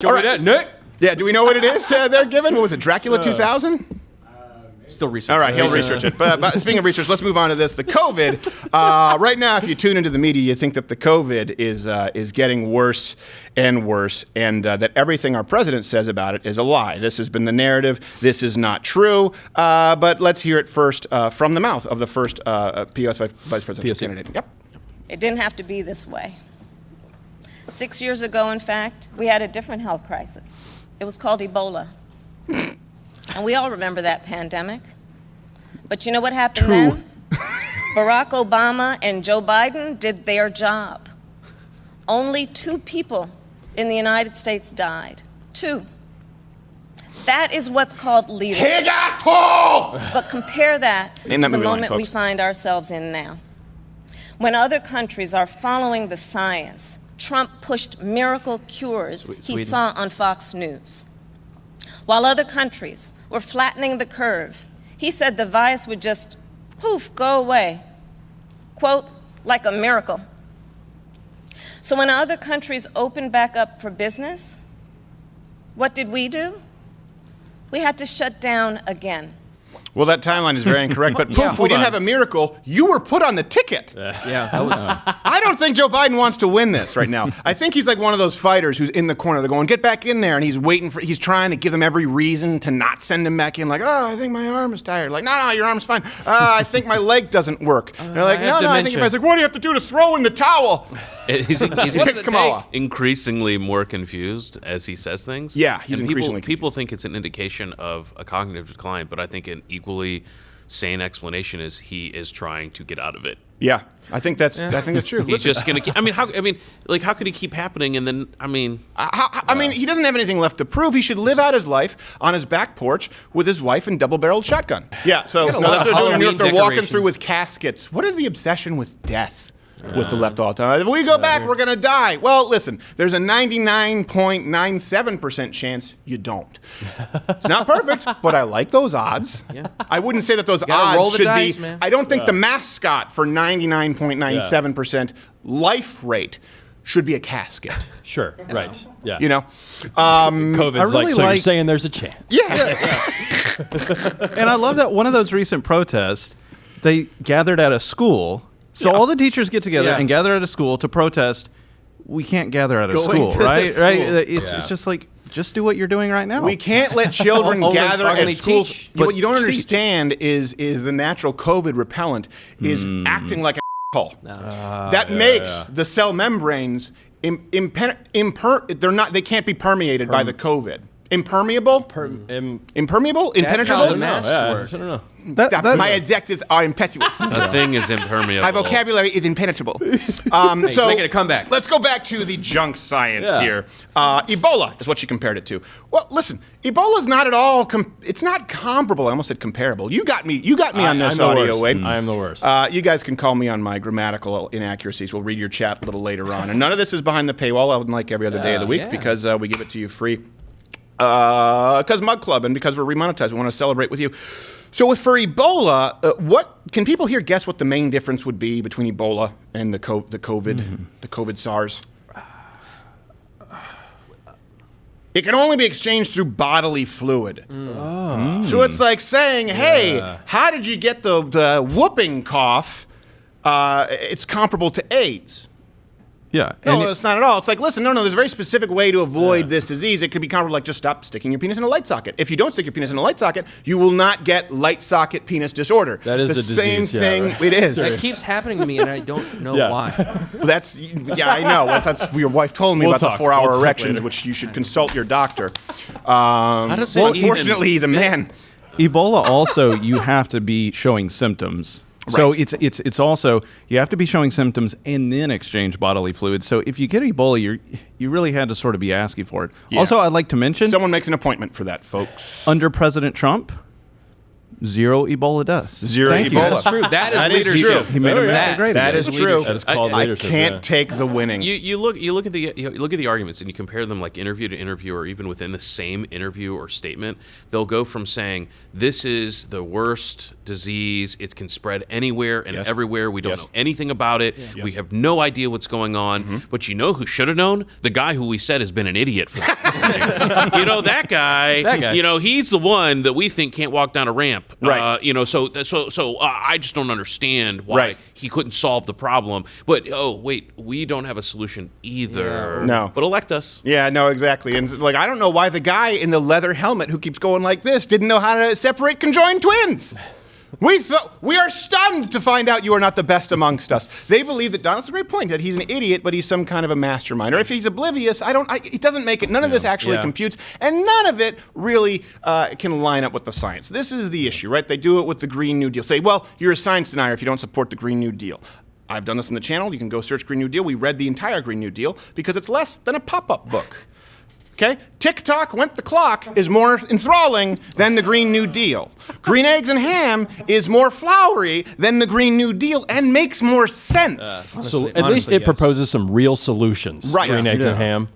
All right, Nick. Yeah, do we know what it is they're giving? What was it, Dracula 2000? Still researching. All right, he'll research it. But speaking of research, let's move on to this. The COVID. Right now, if you tune into the media, you think that the COVID is getting worse and worse, and that everything our president says about it is a lie. This has been the narrative. This is not true. But let's hear it first from the mouth of the first POS vice presidential candidate. Yep. It didn't have to be this way. 6 years ago, in fact, we had a different health crisis. It was called Ebola. And we all remember that pandemic. But you know what happened then? Barack Obama and Joe Biden did their job. Only 2 people in the United States died. 2. That is what's called leadership. He got pulled! But compare that to that the movie moment line, we folks. find ourselves in now. When other countries are following the science, Trump pushed miracle cures he saw on Fox News. While other countries were flattening the curve, he said the virus would just, poof, go away. Quote, like a miracle. So when other countries opened back up for business, what did we do? We had to shut down again. Well, that timeline is very incorrect, but poof, we didn't have a miracle. You were put on the ticket. Yeah, that was. I don't think Joe Biden wants to win this right now. I think he's like one of those fighters who's in the corner. They're going, get back in there. And he's trying to give them every reason to not send him back in. Like, oh, I think my arm is tired. Like, no, your arm's fine. I think my leg doesn't work. They're like, no, I think if I was like, what do you have to do to throw in the towel? He's Picks Kamala. increasingly more confused as he says things. Yeah, he's and increasingly people think it's an indication of a cognitive decline, but I think an equally sane explanation is he is trying to get out of it. Yeah, I think that's true. He's just gonna. How could he keep happening? And then, he doesn't have anything left to prove. He should live out his life on his back porch with his wife and double-barreled shotgun. Yeah, so got a no, lot that's of what they're doing in New York. Halloween They're walking decorations. through with caskets. What is the obsession with death? With the left all the time. If we go back, we're going to die. Well, listen, there's a 99.97% chance you don't. It's not perfect, but I like those odds. Yeah. I wouldn't say that those roll odds the should dice, be. man. I don't think the mascot for 99.97% life rate should be a casket. Sure, right. Yeah. You know? COVID's really so you're like- saying there's a chance. Yeah. And I love that one of those recent protests, they gathered at a school. So all the teachers get together and gather at a school to protest. We can't gather at a school, to the right? school. Right? It's just like, just do what you're doing right now. We can't let children Only gather at only schools. teach. What you don't Teach. understand is the natural COVID repellent is acting like a hole. That makes the cell membranes they can't be permeated by the COVID. Impermeable? Impermeable? That's how the Impenetrable? masks work. I don't know. Stop. My adjectives are impetuous. a thing is impermeable. My vocabulary is impenetrable. Hey, So making a comeback. Let's go back to the junk science here. Ebola is what she compared it to. Well, listen, Ebola is not at all. It's not comparable. I almost said comparable. You got me on this I'm the audio, worst. Wade. I am the worst. You guys can call me on my grammatical inaccuracies. We'll read your chat a little later on. And none of this is behind the paywall, like every other day of the week, because we give it to you free. Because Mug Club and because we're remonetized, we want to celebrate with you. So for Ebola, what can people here guess what the main difference would be between Ebola and the COVID SARS? It can only be exchanged through bodily fluid. So it's like saying, hey, how did you get the whooping cough? It's comparable to AIDS. Yeah. No, it's not at all. It's like, listen, no, there's a very specific way to avoid this disease. It could be comparable like just stop sticking your penis in a light socket. If you don't stick your penis in a light socket, you will not get light socket penis disorder. That is the a same disease, thing. right. It is. That keeps happening to me, and I don't know why. I know. That's your wife told me We'll about talk. the 4-hour We'll talk erections, later. which you should consult your doctor. does it Unfortunately, he's a man. Ebola also, you have to be showing symptoms. So Right. it's also, you have to be showing symptoms and then exchange bodily fluids. So if you get Ebola, you really had to sort of be asking for it. Yeah. Also, I'd like to mention, Someone makes an appointment for that, folks. under President Trump, zero Ebola deaths. Zero Thank you. Ebola. That's true. That is That is leadership. true. He made America That- great That again. is true. That is called I leadership. can't take the winning. You look at the arguments and you compare them like interview to interview, or even within the same interview or statement. They'll go from saying this is the worst disease, it can spread anywhere and Yes. everywhere, we don't Yes. know anything about it, we have no idea what's going on. But you know who should have known? The guy who we said has been an idiot for that. You know, that guy. You know, he's the one that we think can't walk down a ramp. Right. You know, so I just don't understand why Right. he couldn't solve the problem. But wait, we don't have a solution either. No. But elect us. Yeah, no, exactly. And like, I don't know why the guy in the leather helmet who keeps going like this didn't know how to separate conjoined twins. We are stunned to find out you are not the best amongst us. They believe that Donald's a great point, that he's an idiot, but he's some kind of a mastermind. Or if he's oblivious, it doesn't make it. None of this actually computes, and none of it really can line up with the science. This is the issue, right? They do it with the Green New Deal. Say, well, you're a science denier if you don't support the Green New Deal. I've done this on the channel. You can go search Green New Deal. We read the entire Green New Deal because it's less than a pop-up book. Okay? TikTok went the clock is more enthralling than the Green New Deal. Green eggs and ham is more flowery than the Green New Deal and makes more sense. So at least it proposes some real solutions. Right. Green eggs and ham.